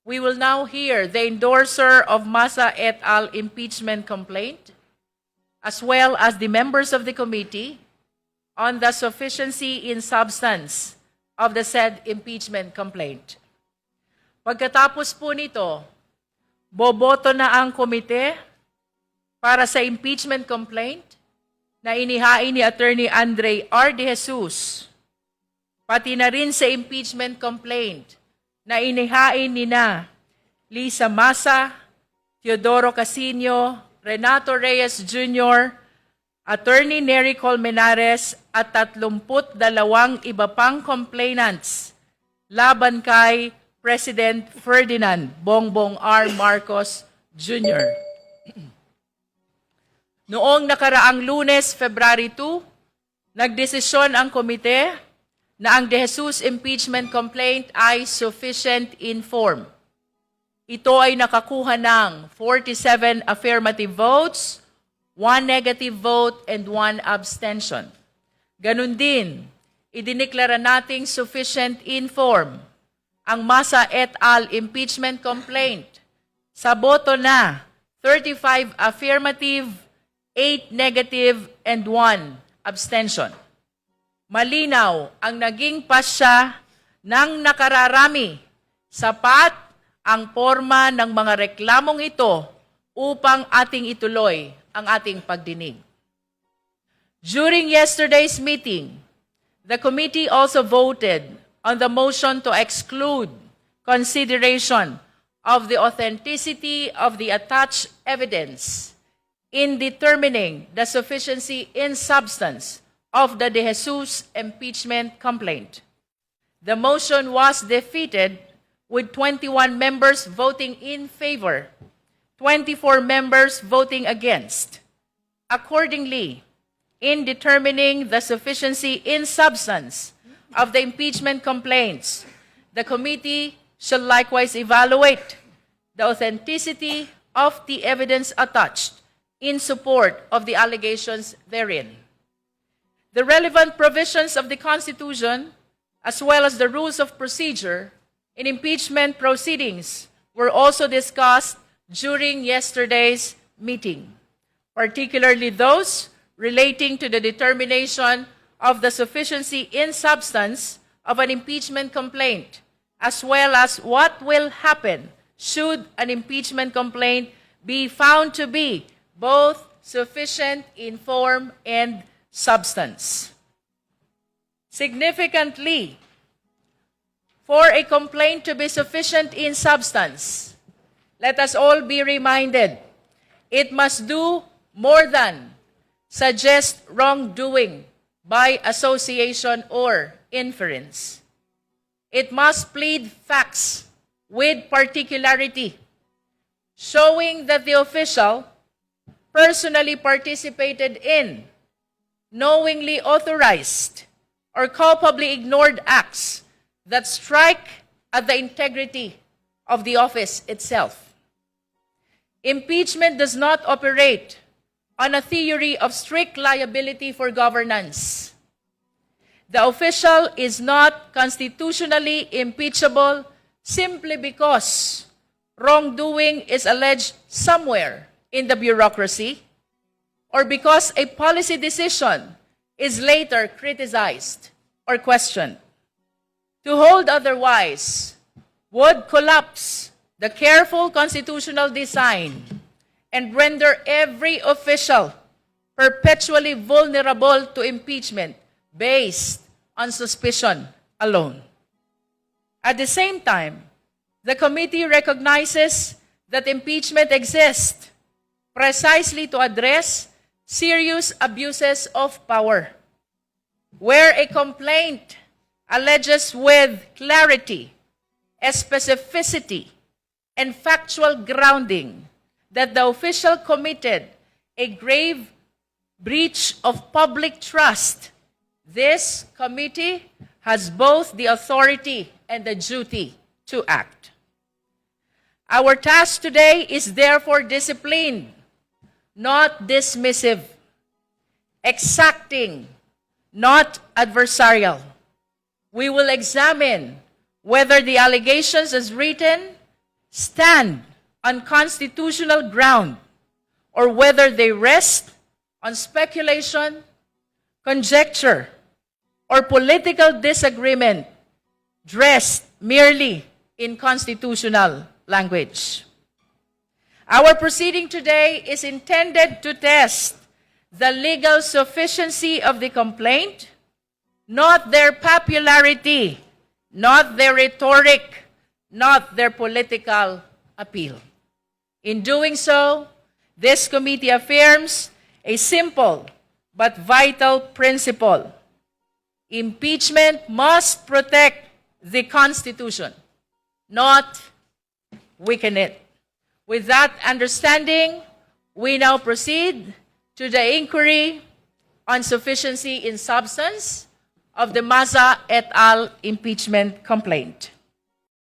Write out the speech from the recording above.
we will now hear the endorser of Masa et al. Impeachment complaint, as well as the members of the committee on the sufficiency in substance of the said impeachment complaint. Pagkatapos po nito, boboto na ang komite para sa impeachment complaint na inihain ni Attorney Andre R. De Jesus, pati na rin sa impeachment complaint na inihain ni na Lisa Masa, Teodoro Casino, Renato Reyes Jr., Attorney Nery Colmenares at 32 iba pang complainants laban kay President Ferdinand Bongbong R. Marcos Jr. Noong nakaraang Lunes, February 2, nagdesisyon ang komite na ang De Jesus impeachment complaint ay sufficient in form. Ito ay nakakuha ng 47 affirmative votes, 1 negative vote, and 1 abstention. Ganun din, idineklara nating sufficient in form ang Masa et al. Impeachment complaint sa boto na 35 affirmative, 8 negative, and 1 abstention. Malinaw ang naging pasya ng nakararami. Sapat ang forma ng mga reklamong ito upang ating ituloy ang ating pagdinig. During yesterday's meeting, the committee also voted on the motion to exclude consideration of the authenticity of the attached evidence in determining the sufficiency in substance of the De Jesus impeachment complaint. The motion was defeated with 21 members voting in favor, 24 members voting against. Accordingly, in determining the sufficiency in substance of the impeachment complaints, the committee shall likewise evaluate the authenticity of the evidence attached in support of the allegations therein. The relevant provisions of the Constitution, as well as the rules of procedure in impeachment proceedings, were also discussed during yesterday's meeting, particularly those relating to the determination of the sufficiency in substance of an impeachment complaint, as well as what will happen should an impeachment complaint be found to be both sufficient in form and substance. Significantly, for a complaint to be sufficient in substance, let us all be reminded, it must do more than suggest wrongdoing by association or inference. It must plead facts with particularity, showing that the official personally participated in, knowingly authorized, or culpably ignored acts that strike at the integrity of the office itself. Impeachment does not operate on a theory of strict liability for governance. The official is not constitutionally impeachable simply because wrongdoing is alleged somewhere in the bureaucracy, or because a policy decision is later criticized or questioned. To hold otherwise would collapse the careful constitutional design and render every official perpetually vulnerable to impeachment based on suspicion alone. At the same time, the committee recognizes that impeachment exists precisely to address serious abuses of power, where a complaint alleges with clarity, specificity, and factual grounding that the official committed a grave breach of public trust. This committee has both the authority and the duty to act. Our task today is therefore disciplined, not dismissive, exacting, not adversarial. We will examine whether the allegations as written stand on constitutional ground or whether they rest on speculation, conjecture, or political disagreement dressed merely in constitutional language. Our proceeding today is intended to test the legal sufficiency of the complaint, not their popularity, not their rhetoric, not their political appeal. In doing so, this committee affirms a simple but vital principle. Impeachment must protect the Constitution, not weaken it. With that understanding, we now proceed to the inquiry on sufficiency in substance of the Maza et al. Impeachment complaint.